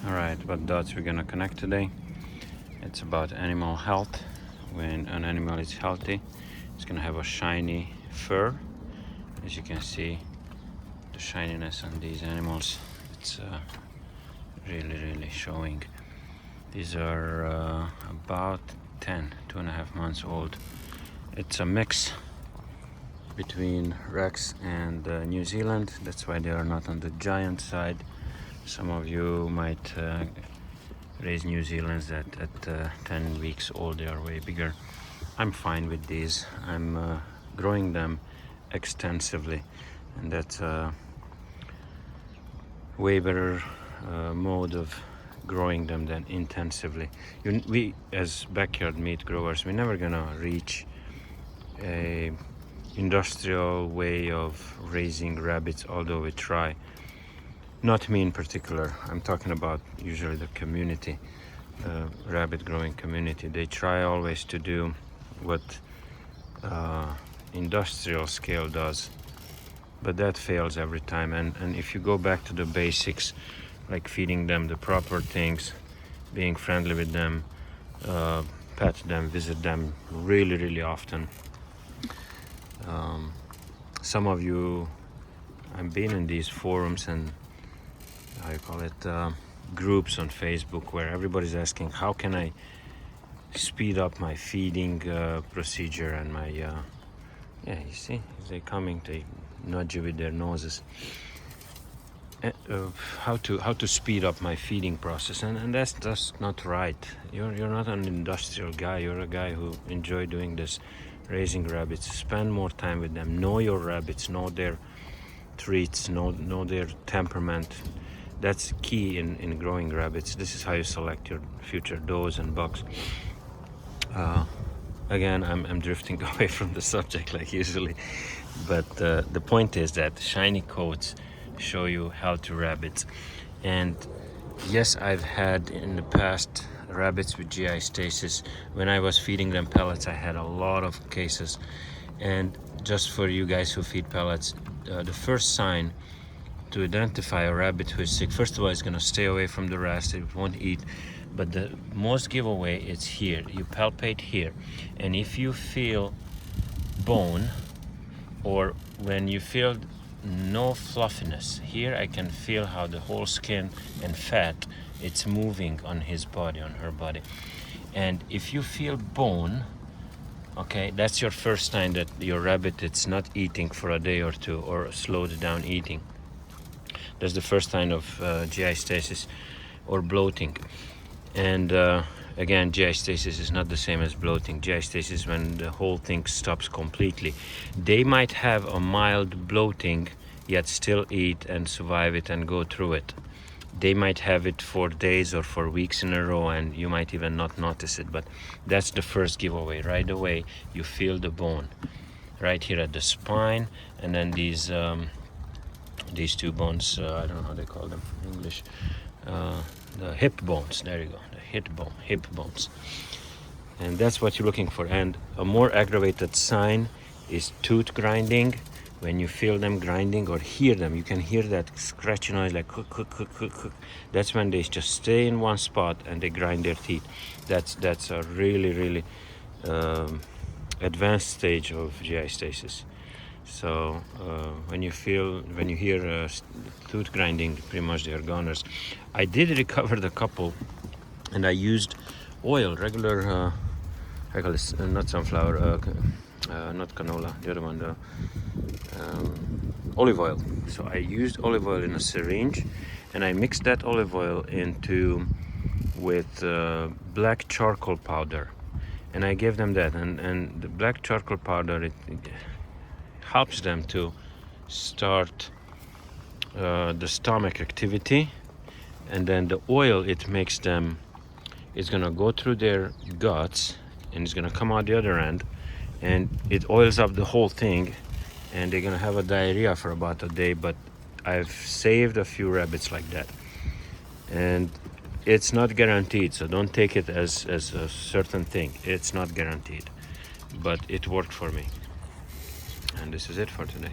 Alright, what dots we're gonna connect today? It's about animal health. When an animal is healthy, it's gonna have a shiny fur. As you can see, the shininess on these animals, it's really showing. These are about 2.5 months old. It's a mix between Rex and New Zealand. That's why they are not on the giant side. Some of you might raise New Zealand's that at 10 weeks old they are way bigger. I'm fine with these. I'm growing them extensively, and that's a way better mode of growing them than intensively. We as backyard meat growers, we're never gonna reach a industrial way of raising rabbits, although we try. Not me in particular, I'm talking about usually the community, rabbit growing community. They try always to do what industrial scale does, but that fails every time. And if you go back to the basics, like feeding them the proper things, being friendly with them, pet them, visit them really often. Some of you, I've been in these forums and how you call it, groups on Facebook where everybody's asking how can I speed up my feeding procedure and my yeah, you see, they're coming, they nudge you with their noses. How to speed up my feeding process, and that's just not right. You're not an industrial guy. You're a guy who enjoy doing this, raising rabbits. Spend more time with them. Know your rabbits. Know their treats. Know their temperament. That's key in growing rabbits. This is how you select your future does and bucks. Again, I'm drifting away from the subject like usually, but the point is that shiny coats show you healthy rabbits. And yes, I've had in the past rabbits with GI stasis. When I was feeding them pellets, I had a lot of cases. And just for you guys who feed pellets, the first sign to identify a rabbit who is sick, first of all, it's going to stay away from the rest, it won't eat. But the most giveaway is here. You palpate here, and if you feel bone, or when you feel no fluffiness, here I can feel how the whole skin and fat, it's moving on his body, on her body. And if you feel bone, okay, that's your first sign that your rabbit, it's not eating for a day or two, or slowed down eating. That's the first sign of GI stasis or bloating. And again, GI stasis is not the same as bloating. GI stasis is when the whole thing stops completely. They might have a mild bloating, yet still eat and survive it and go through it. They might have it for days or for weeks in a row, and you might even not notice it. But that's the first giveaway. Right away, you feel the bone right here at the spine, and then these two bones, I don't know how they call them in English, the hip bones. There you go, the hip bones. And that's what you're looking for. And a more aggravated sign is tooth grinding. When you feel them grinding or hear them, you can hear that scratchy noise like cook. That's when they just stay in one spot and they grind their teeth. That's a really advanced stage of GI stasis. So when you hear tooth grinding, pretty much they are goners. I did recover the couple, and I used oil, regular, not sunflower, not canola, the other one, the olive oil. So I used olive oil in a syringe, and I mixed that olive oil with black charcoal powder, and I gave them that. And the black charcoal powder, it helps them to start the stomach activity, and then the oil, it makes them, it's gonna go through their guts and it's gonna come out the other end, and it oils up the whole thing, and they're gonna have a diarrhea for about a day. But I've saved a few rabbits like that, and it's not guaranteed, so don't take it as a certain thing. It's not guaranteed, but it worked for me. And this is it for today.